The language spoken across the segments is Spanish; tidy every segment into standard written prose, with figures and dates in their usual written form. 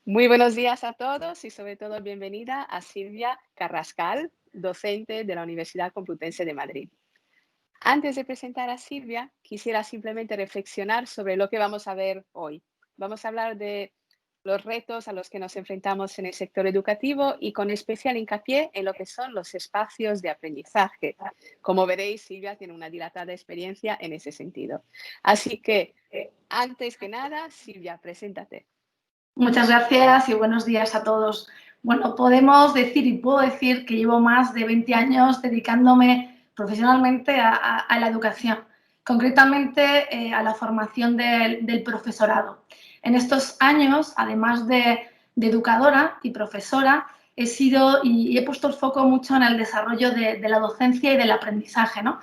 Muy buenos días a todos y sobre todo bienvenida a Silvia Carrascal, docente de la Universidad Complutense de Madrid. Antes de presentar a Silvia, quisiera simplemente reflexionar sobre lo que vamos a ver hoy. Vamos a hablar de los retos a los que nos enfrentamos en el sector educativo y con especial hincapié en lo que son los espacios de aprendizaje. Como veréis, Silvia tiene una dilatada experiencia en ese sentido. Así que, antes que nada, Silvia, preséntate. Muchas gracias y buenos días a todos. Bueno, podemos decir y puedo decir que llevo más de 20 años dedicándome profesionalmente a la educación, concretamente a la formación del profesorado. En estos años, además de educadora y profesora, he sido y he puesto el foco mucho en el desarrollo de la docencia y del aprendizaje, ¿no?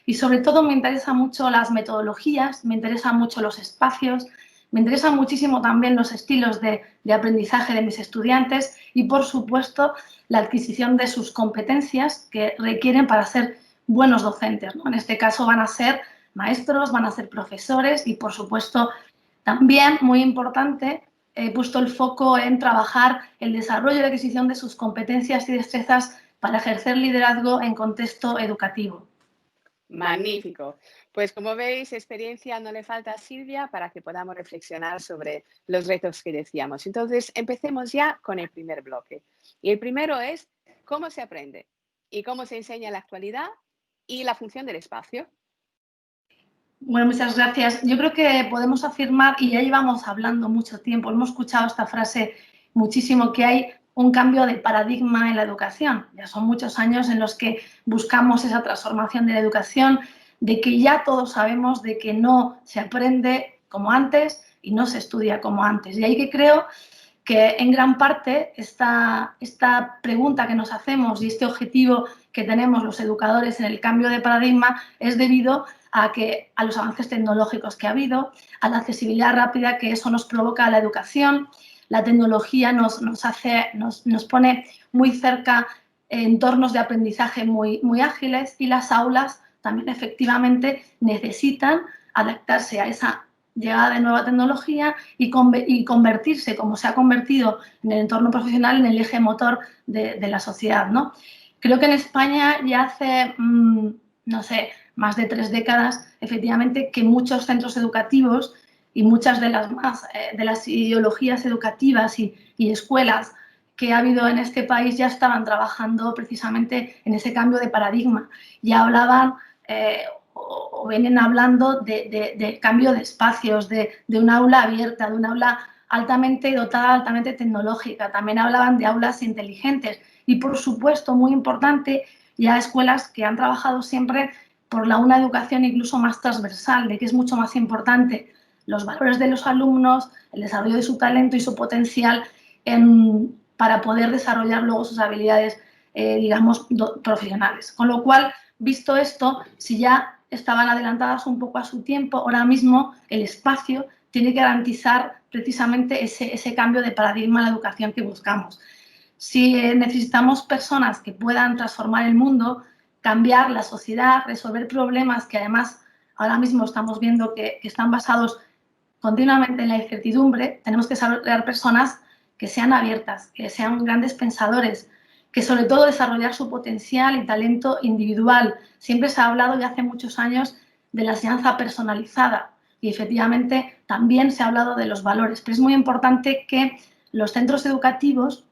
Y sobre todo me interesan mucho las metodologías, me interesan mucho los espacios, me interesan muchísimo también los estilos de aprendizaje de mis estudiantes y, por supuesto, la adquisición de sus competencias que requieren para ser buenos docentes, ¿no? En este caso van a ser maestros, van a ser profesores y, por supuesto, también, muy importante, he puesto el foco en trabajar el desarrollo y la adquisición de sus competencias y destrezas para ejercer liderazgo en contexto educativo. Magnífico. Pues como veis, experiencia no le falta a Silvia para que podamos reflexionar sobre los retos que decíamos. Entonces, empecemos ya con el primer bloque. Y el primero es cómo se aprende y cómo se enseña en la actualidad y la función del espacio. Bueno, muchas gracias. Yo creo que podemos afirmar, y ya llevamos hablando mucho tiempo, hemos escuchado esta frase muchísimo, que hay un cambio de paradigma en la educación. Ya son muchos años en los que buscamos esa transformación de la educación, de que ya todos sabemos de que no se aprende como antes y no se estudia como antes. Y ahí que creo que en gran parte esta pregunta que nos hacemos y este objetivo que tenemos los educadores en el cambio de paradigma es debido a los avances tecnológicos que ha habido, a la accesibilidad rápida que eso nos provoca a la educación. La tecnología nos pone muy cerca entornos de aprendizaje muy ágiles y las aulas también efectivamente necesitan adaptarse a esa llegada de nueva tecnología y convertirse, como se ha convertido en el entorno profesional, en el eje motor de la sociedad, ¿no? Creo que en España ya hace, no sé, más de 3 décadas, efectivamente, que muchos centros educativos y muchas de las ideologías educativas y escuelas que ha habido en este país ya estaban trabajando precisamente en ese cambio de paradigma. Ya hablaban o vienen hablando de cambio de espacios, de un aula abierta, de un aula altamente dotada, altamente tecnológica. También hablaban de aulas inteligentes y, por supuesto, muy importante, ya escuelas que han trabajado siempre por una educación incluso más transversal, de que es mucho más importante los valores de los alumnos, el desarrollo de su talento y su potencial para poder desarrollar luego sus habilidades, digamos, profesionales. Con lo cual, visto esto, si ya estaban adelantadas un poco a su tiempo, ahora mismo el espacio tiene que garantizar precisamente ese cambio de paradigma en la educación que buscamos. Si necesitamos personas que puedan transformar el mundo, cambiar la sociedad, resolver problemas que además ahora mismo estamos viendo que están basados continuamente en la incertidumbre, tenemos que desarrollar personas que sean abiertas, que sean grandes pensadores, que sobre todo desarrollar su potencial y talento individual. Siempre se ha hablado ya hace muchos años de la enseñanza personalizada y efectivamente también se ha hablado de los valores, pero es muy importante que los centros educativos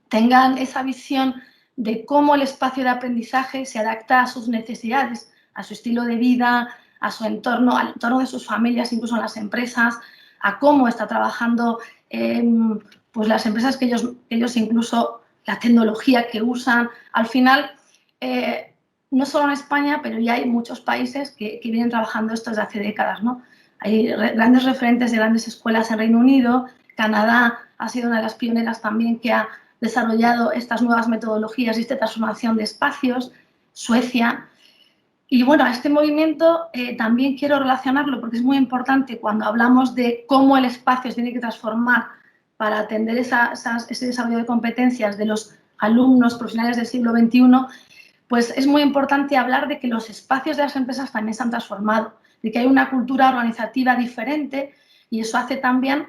tengan esa visión de cómo el espacio de aprendizaje se adapta a sus necesidades, a su estilo de vida, a su entorno, al entorno de sus familias, incluso en las empresas, a cómo está trabajando pues las empresas que ellos incluso, la tecnología que usan. Al final, no solo en España, pero ya hay muchos países que vienen trabajando esto desde hace décadas, ¿no? Hay grandes referentes de grandes escuelas en Reino Unido, Canadá ha sido una de las pioneras también que ha desarrollado estas nuevas metodologías y esta transformación de espacios, Suecia. Y bueno, a este movimiento también quiero relacionarlo porque es muy importante cuando hablamos de cómo el espacio se tiene que transformar para atender ese desarrollo de competencias de los alumnos profesionales del siglo XXI, pues es muy importante hablar de que los espacios de las empresas también se han transformado, de que hay una cultura organizativa diferente y eso hace también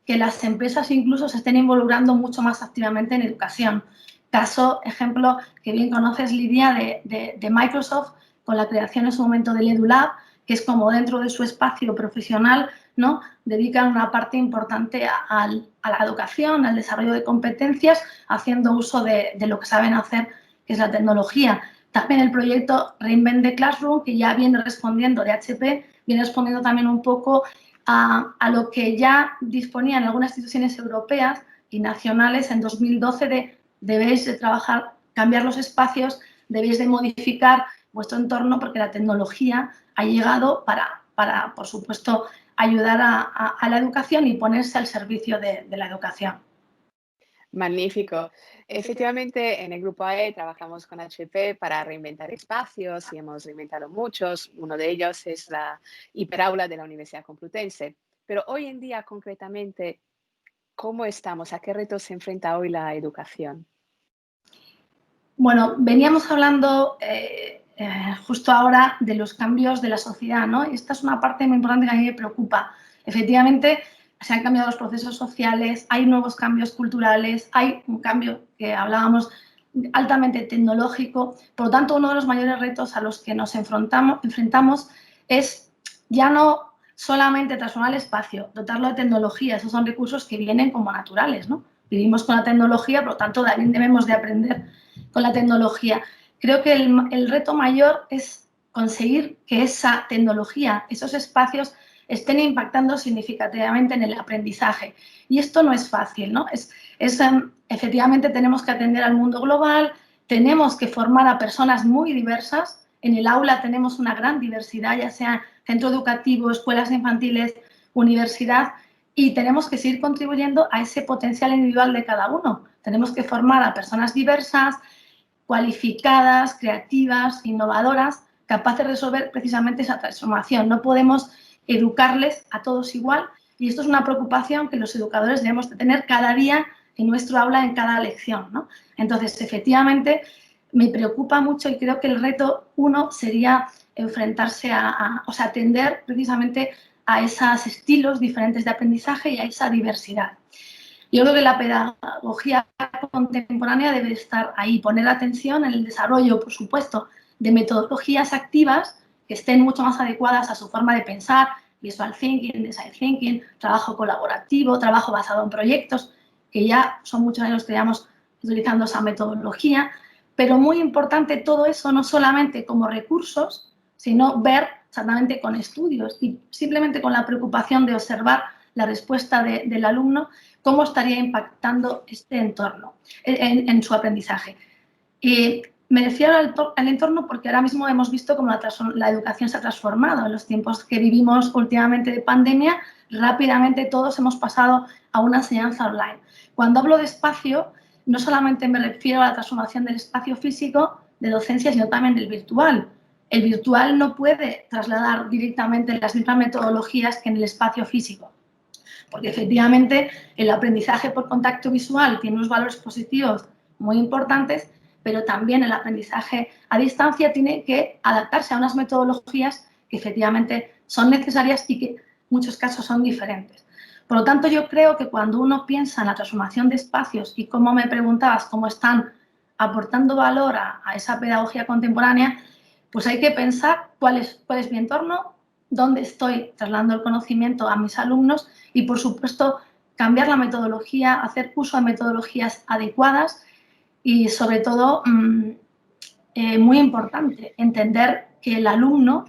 que las empresas incluso se estén involucrando mucho más activamente en educación. Caso, ejemplo, que bien conoces, Lidia, de Microsoft, con la creación en su momento del EduLab, que es como dentro de su espacio profesional, ¿no?, dedican una parte importante a la educación, al desarrollo de competencias, haciendo uso de lo que saben hacer, que es la tecnología. También el proyecto Reinvent the Classroom, que ya viene respondiendo de HP, viene respondiendo también un poco a lo que ya disponían algunas instituciones europeas y nacionales en 2012 de debéis de trabajar, cambiar los espacios, debéis de modificar vuestro entorno porque la tecnología ha llegado para por supuesto, ayudar a la educación y ponerse al servicio de la educación. Magnífico. Efectivamente, en el Grupo AE trabajamos con HP para reinventar espacios y hemos reinventado muchos. Uno de ellos es la hiperaula de la Universidad Complutense. Pero hoy en día, concretamente, ¿cómo estamos? ¿A qué retos se enfrenta hoy la educación? Bueno, veníamos hablando justo ahora de los cambios de la sociedad, ¿no? Y esta es una parte muy importante que a mí me preocupa. Efectivamente, se han cambiado los procesos sociales, hay nuevos cambios culturales, hay un cambio que hablábamos altamente tecnológico. Por lo tanto, uno de los mayores retos a los que nos enfrentamos es ya no solamente transformar el espacio, dotarlo de tecnología, esos son recursos que vienen como naturales, ¿no? Vivimos con la tecnología, por lo tanto, también debemos de aprender con la tecnología. Creo que el reto mayor es conseguir que esa tecnología, esos espacios, estén impactando significativamente en el aprendizaje. Y esto no es fácil, ¿no? Efectivamente, tenemos que atender al mundo global, tenemos que formar a personas muy diversas. En el aula tenemos una gran diversidad, ya sea centro educativo, escuelas infantiles, universidad, y tenemos que seguir contribuyendo a ese potencial individual de cada uno. Tenemos que formar a personas diversas, cualificadas, creativas, innovadoras, capaces de resolver precisamente esa transformación. No podemos educarles a todos igual y esto es una preocupación que los educadores debemos de tener cada día en nuestro aula, en cada lección, ¿no? Entonces, efectivamente, me preocupa mucho y creo que el reto uno sería enfrentarse o sea, atender precisamente a esos estilos diferentes de aprendizaje y a esa diversidad. Yo creo que la pedagogía contemporánea debe estar ahí, poner atención en el desarrollo, por supuesto, de metodologías activas que estén mucho más adecuadas a su forma de pensar, visual thinking, design thinking, trabajo colaborativo, trabajo basado en proyectos, que ya son muchos años que llevamos utilizando esa metodología, pero muy importante todo eso, no solamente como recursos, sino ver exactamente con estudios y simplemente con la preocupación de observar la respuesta del alumno, cómo estaría impactando este entorno en su aprendizaje. Y me refiero al entorno porque ahora mismo hemos visto cómo la educación se ha transformado. En los tiempos que vivimos últimamente de pandemia, rápidamente todos hemos pasado a una enseñanza online. Cuando hablo de espacio, no solamente me refiero a la transformación del espacio físico de docencia, sino también del virtual. El virtual no puede trasladar directamente las mismas metodologías que en el espacio físico, porque efectivamente el aprendizaje por contacto visual tiene unos valores positivos muy importantes, pero también el aprendizaje a distancia tiene que adaptarse a unas metodologías que efectivamente son necesarias y que en muchos casos son diferentes. Por lo tanto, yo creo que cuando uno piensa en la transformación de espacios y cómo me preguntabas cómo están aportando valor a esa pedagogía contemporánea, pues hay que pensar cuál es mi entorno, dónde estoy trasladando el conocimiento a mis alumnos y, por supuesto, cambiar la metodología, hacer uso de metodologías adecuadas y, sobre todo, muy importante, entender que el alumno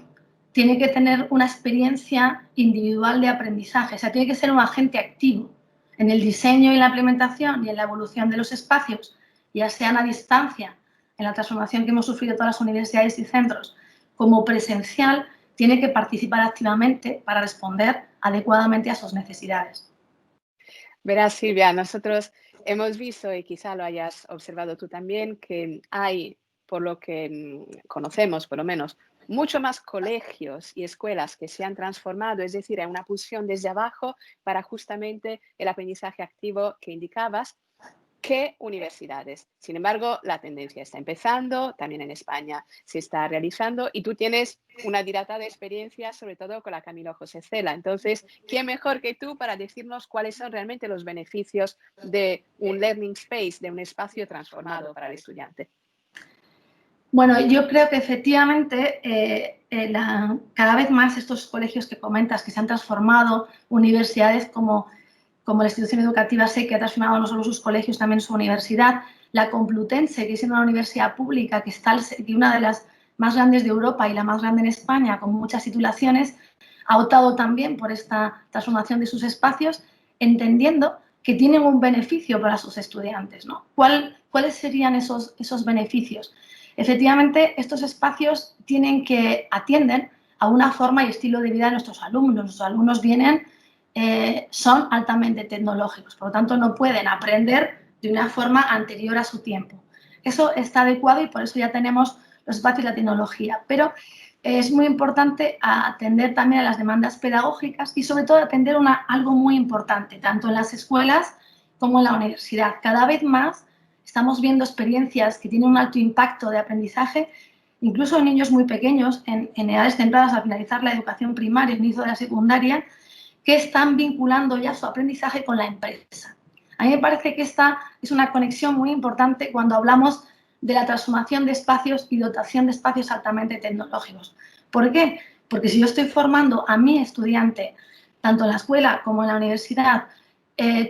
tiene que tener una experiencia individual de aprendizaje, o sea, tiene que ser un agente activo en el diseño y la implementación y en la evolución de los espacios, ya sean a distancia, en la transformación que hemos sufrido todas las universidades y centros, como presencial, tiene que participar activamente para responder adecuadamente a sus necesidades. Verás, Silvia, nosotros hemos visto, y quizá lo hayas observado tú también, que hay, por lo que conocemos por lo menos, mucho más colegios y escuelas que se han transformado, es decir, hay una pulsión desde abajo para justamente el aprendizaje activo que indicabas. que universidades. Sin embargo, la tendencia está empezando, también en España se está realizando y tú tienes una dilatada experiencia, sobre todo con la Camilo José Cela. Entonces, ¿quién mejor que tú para decirnos cuáles son realmente los beneficios de un learning space, de un espacio transformado para el estudiante? Bueno, yo creo que efectivamente cada vez más estos colegios que comentas que se han transformado, universidades como la institución educativa SEC, que ha transformado no solo sus colegios, también su universidad, la Complutense, que es una universidad pública que está una de las más grandes de Europa y la más grande en España, con muchas titulaciones, ha optado también por esta transformación de sus espacios, entendiendo que tienen un beneficio para sus estudiantes, ¿no? ¿Cuáles serían esos beneficios? Efectivamente, estos espacios atienden a una forma y estilo de vida de nuestros alumnos. Nuestros alumnos son altamente tecnológicos, por lo tanto no pueden aprender de una forma anterior a su tiempo. Eso está adecuado y por eso ya tenemos los espacios de la tecnología, pero es muy importante atender también a las demandas pedagógicas y sobre todo atender algo muy importante, tanto en las escuelas como en la universidad. Cada vez más estamos viendo experiencias que tienen un alto impacto de aprendizaje, incluso en niños muy pequeños, en edades tempranas al finalizar la educación primaria, el inicio de la secundaria, que están vinculando ya su aprendizaje con la empresa. A mí me parece que esta es una conexión muy importante cuando hablamos de la transformación de espacios y dotación de espacios altamente tecnológicos. ¿Por qué? Porque si yo estoy formando a mi estudiante, tanto en la escuela como en la universidad,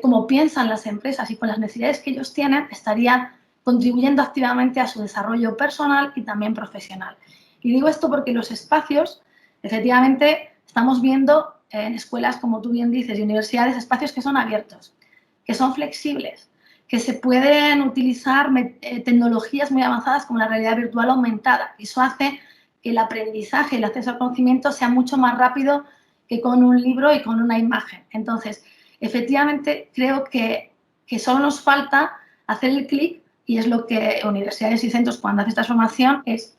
como piensan las empresas y con las necesidades que ellos tienen, estaría contribuyendo activamente a su desarrollo personal y también profesional. Y digo esto porque los espacios, efectivamente, estamos viendo en escuelas, como tú bien dices, y universidades, espacios que son abiertos, que son flexibles, que se pueden utilizar tecnologías muy avanzadas como la realidad virtual aumentada. Eso hace que el aprendizaje, el acceso al conocimiento sea mucho más rápido que con un libro y con una imagen. Entonces, efectivamente, creo que solo nos falta hacer el clic y es lo que universidades y centros cuando hacen esta formación es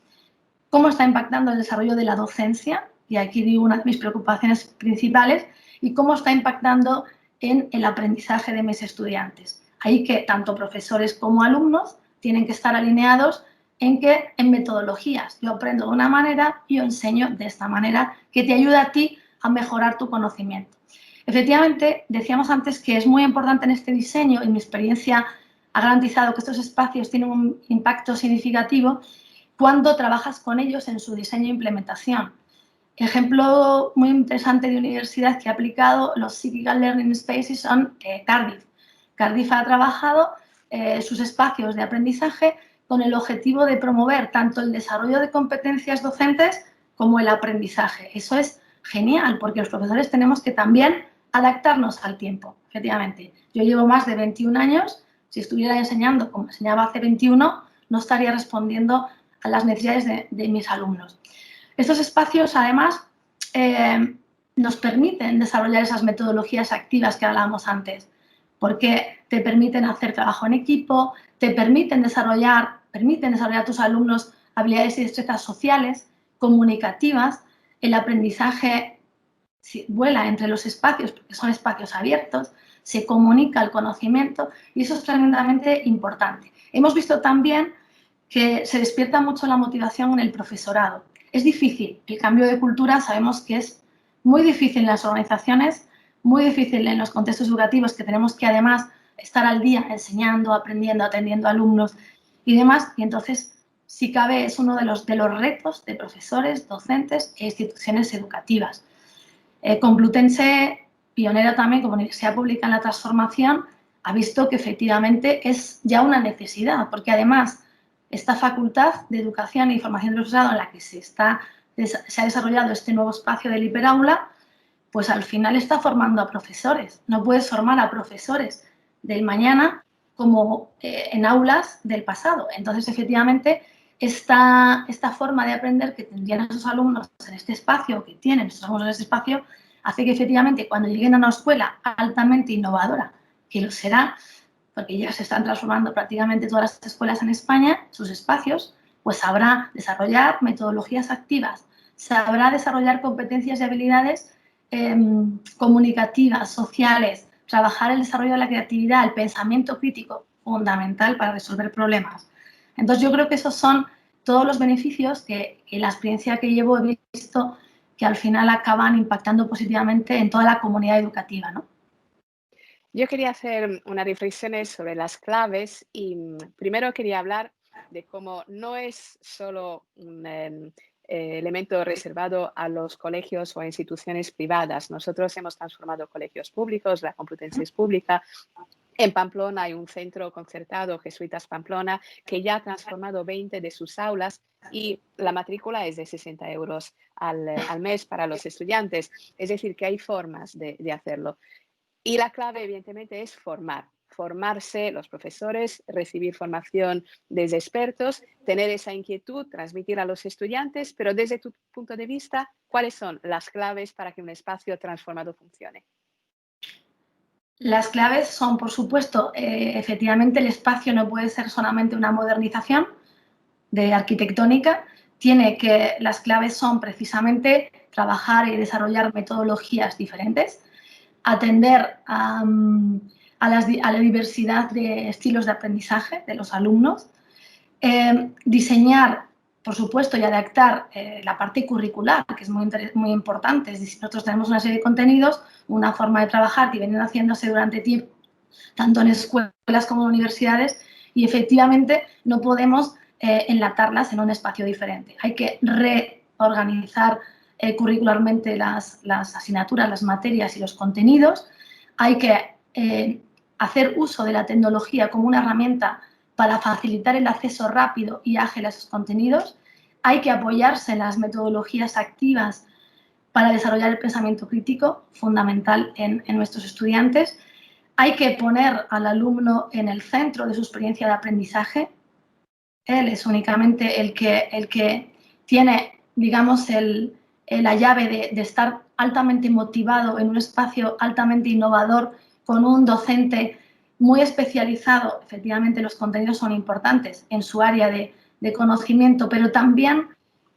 cómo está impactando el desarrollo de la docencia, y aquí digo una de mis preocupaciones principales, y cómo está impactando en el aprendizaje de mis estudiantes. Ahí que tanto profesores como alumnos tienen que estar alineados en metodologías. Yo aprendo de una manera y yo enseño de esta manera que te ayuda a ti a mejorar tu conocimiento. Efectivamente, decíamos antes que es muy importante en este diseño y mi experiencia ha garantizado que estos espacios tienen un impacto significativo cuando trabajas con ellos en su diseño e implementación. Ejemplo muy interesante de universidad que ha aplicado los Physical Learning Spaces son Cardiff. Cardiff ha trabajado sus espacios de aprendizaje con el objetivo de promover tanto el desarrollo de competencias docentes como el aprendizaje. Eso es genial porque los profesores tenemos que también adaptarnos al tiempo, efectivamente. Yo llevo más de 21 años, si estuviera enseñando como enseñaba hace 21, no estaría respondiendo a las necesidades de mis alumnos. Estos espacios, además, nos permiten desarrollar esas metodologías activas que hablábamos antes, porque te permiten hacer trabajo en equipo, te permiten desarrollar a tus alumnos habilidades y destrezas sociales, comunicativas, el aprendizaje vuela entre los espacios, porque son espacios abiertos, se comunica el conocimiento y eso es tremendamente importante. Hemos visto también que se despierta mucho la motivación en el profesorado. Es difícil, el cambio de cultura sabemos que es muy difícil en las organizaciones, muy difícil en los contextos educativos que tenemos que además estar al día enseñando, aprendiendo, atendiendo a alumnos y demás. Y entonces, si cabe, es uno de los retos de profesores, docentes e instituciones educativas. Complutense, pionera también como universidad pública en la transformación, ha visto que efectivamente es ya una necesidad, porque además esta facultad de educación y formación del profesorado en la que se ha desarrollado este nuevo espacio del hiperaula, pues al final está formando a profesores. No puedes formar a profesores del mañana como en aulas del pasado. Entonces, efectivamente, esta forma de aprender que tendrían esos alumnos en este espacio, que tienen esos alumnos en este espacio, hace que efectivamente cuando lleguen a una escuela altamente innovadora, que lo será, porque ya se están transformando prácticamente todas las escuelas en España, sus espacios, pues sabrá desarrollar metodologías activas, sabrá desarrollar competencias y habilidades comunicativas, sociales, trabajar el desarrollo de la creatividad, el pensamiento crítico, fundamental para resolver problemas. Entonces, yo creo que esos son todos los beneficios que la experiencia que llevo he visto que al final acaban impactando positivamente en toda la comunidad educativa, ¿no? Yo quería hacer unas reflexiones sobre las claves y primero quería hablar de cómo no es solo un elemento reservado a los colegios o instituciones privadas. Nosotros hemos transformado colegios públicos, la Complutense es pública. En Pamplona hay un centro concertado, Jesuitas Pamplona, que ya ha transformado 20 de sus aulas y la matrícula es de 60 euros al mes para los estudiantes. Es decir, que hay formas de hacerlo. Y la clave, evidentemente, es formarse los profesores, recibir formación desde expertos, tener esa inquietud, transmitir a los estudiantes, pero desde tu punto de vista, ¿cuáles son las claves para que un espacio transformado funcione? Las claves son, por supuesto, efectivamente el espacio no puede ser solamente una modernización de arquitectónica, las claves son precisamente trabajar y desarrollar metodologías diferentes, atender a la diversidad de estilos de aprendizaje de los alumnos, diseñar, por supuesto, y adaptar la parte curricular, que es muy importante. Es decir, nosotros tenemos una serie de contenidos, una forma de trabajar que vienen haciéndose durante tiempo, tanto en escuelas como en universidades, y efectivamente no podemos enlatarlas en un espacio diferente. Hay que reorganizar curricularmente las asignaturas, las materias y los contenidos. Hay que hacer uso de la tecnología como una herramienta para facilitar el acceso rápido y ágil a esos contenidos. Hay que apoyarse en las metodologías activas para desarrollar el pensamiento crítico, fundamental en nuestros estudiantes. Hay que poner al alumno en el centro de su experiencia de aprendizaje. Él es únicamente el que tiene, digamos, la llave de estar altamente motivado en un espacio altamente innovador con un docente muy especializado. Efectivamente, los contenidos son importantes en su área de conocimiento, pero también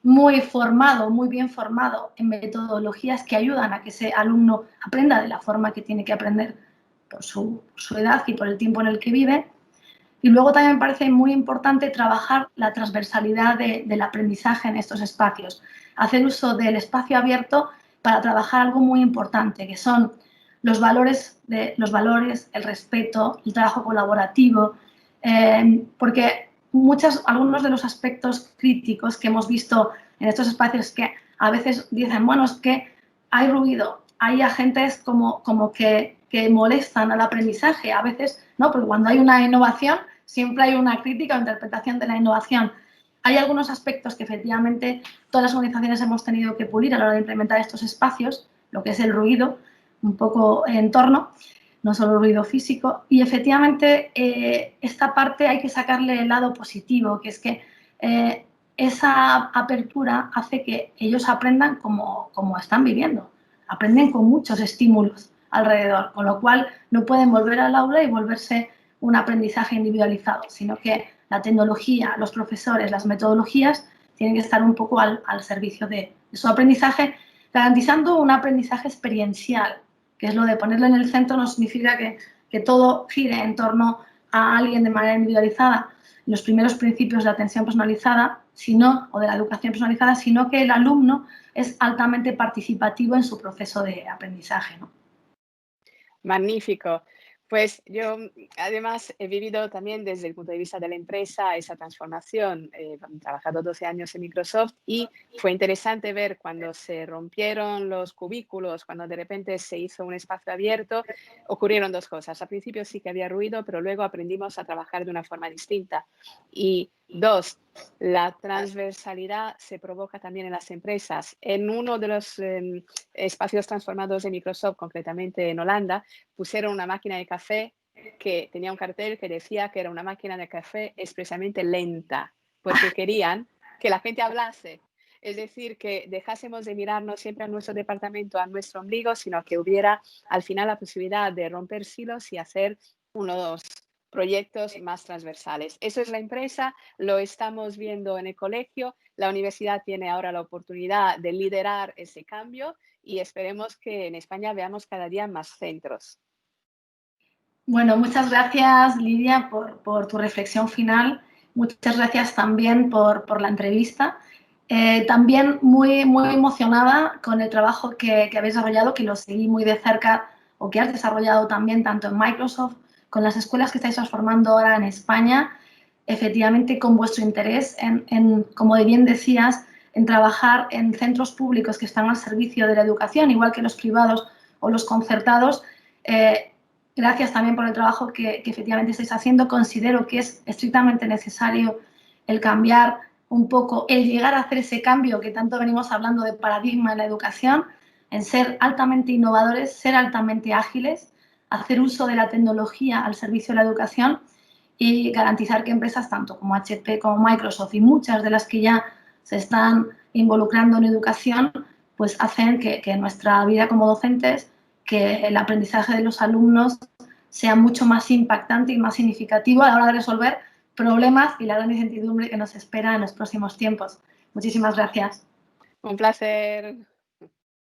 muy formado, muy bien formado en metodologías que ayudan a que ese alumno aprenda de la forma que tiene que aprender por su edad y por el tiempo en el que vive. Y luego también me parece muy importante trabajar la transversalidad del aprendizaje en estos espacios, hacer uso del espacio abierto para trabajar algo muy importante, que son los valores, el respeto, el trabajo colaborativo, porque algunos de los aspectos críticos que hemos visto en estos espacios que a veces dicen, bueno, es que hay ruido, hay agentes como que molestan al aprendizaje, a veces no, porque cuando hay una innovación siempre hay una crítica o interpretación de la innovación. Hay algunos aspectos que efectivamente todas las organizaciones hemos tenido que pulir a la hora de implementar estos espacios, lo que es el ruido, un poco en torno, no solo el ruido físico, y efectivamente esta parte hay que sacarle el lado positivo, que es que esa apertura hace que ellos aprendan como están viviendo, aprenden con muchos estímulos alrededor, con lo cual no pueden volver al aula y volverse un aprendizaje individualizado, sino que la tecnología, los profesores, las metodologías tienen que estar un poco al servicio de su aprendizaje, garantizando un aprendizaje experiencial, que es lo de ponerlo en el centro no significa que todo gire en torno a alguien de manera individualizada, los primeros principios de atención personalizada, o de la educación personalizada, sino que el alumno es altamente participativo en su proceso de aprendizaje, ¿no? Magnífico. Pues yo además he vivido también desde el punto de vista de la empresa esa transformación. He trabajado 12 años en Microsoft y fue interesante ver cuando se rompieron los cubículos, cuando de repente se hizo un espacio abierto, ocurrieron dos cosas. Al principio sí que había ruido, pero luego aprendimos a trabajar de una forma distinta. Y dos, la transversalidad se provoca también en las empresas. En uno de los espacios transformados de Microsoft, concretamente en Holanda, pusieron una máquina de café que tenía un cartel que decía que era una máquina de café expresamente lenta, porque querían que la gente hablase. Es decir, que dejásemos de mirarnos siempre a nuestro departamento, a nuestro ombligo, sino que hubiera al final la posibilidad de romper silos y hacer unos proyectos más transversales. Eso es la empresa, lo estamos viendo en el colegio, la universidad tiene ahora la oportunidad de liderar ese cambio y esperemos que en España veamos cada día más centros. Bueno, muchas gracias, Lidia, por tu reflexión final. Muchas gracias también por la entrevista. También muy emocionada con el trabajo que habéis desarrollado, que lo seguí muy de cerca, o que has desarrollado también tanto en Microsoft, con las escuelas que estáis transformando ahora en España, efectivamente con vuestro interés como bien decías, en trabajar en centros públicos que están al servicio de la educación, igual que los privados o los concertados. Gracias también por el trabajo que efectivamente estáis haciendo. Considero que es estrictamente necesario el cambiar un poco, el llegar a hacer ese cambio que tanto venimos hablando de paradigma en la educación, en ser altamente innovadores, ser altamente ágiles, hacer uso de la tecnología al servicio de la educación y garantizar que empresas tanto como HP, como Microsoft y muchas de las que ya se están involucrando en educación, pues hacen que nuestra vida como docentes, que el aprendizaje de los alumnos sea mucho más impactante y más significativo a la hora de resolver problemas y la gran incertidumbre que nos espera en los próximos tiempos. Muchísimas gracias. Un placer.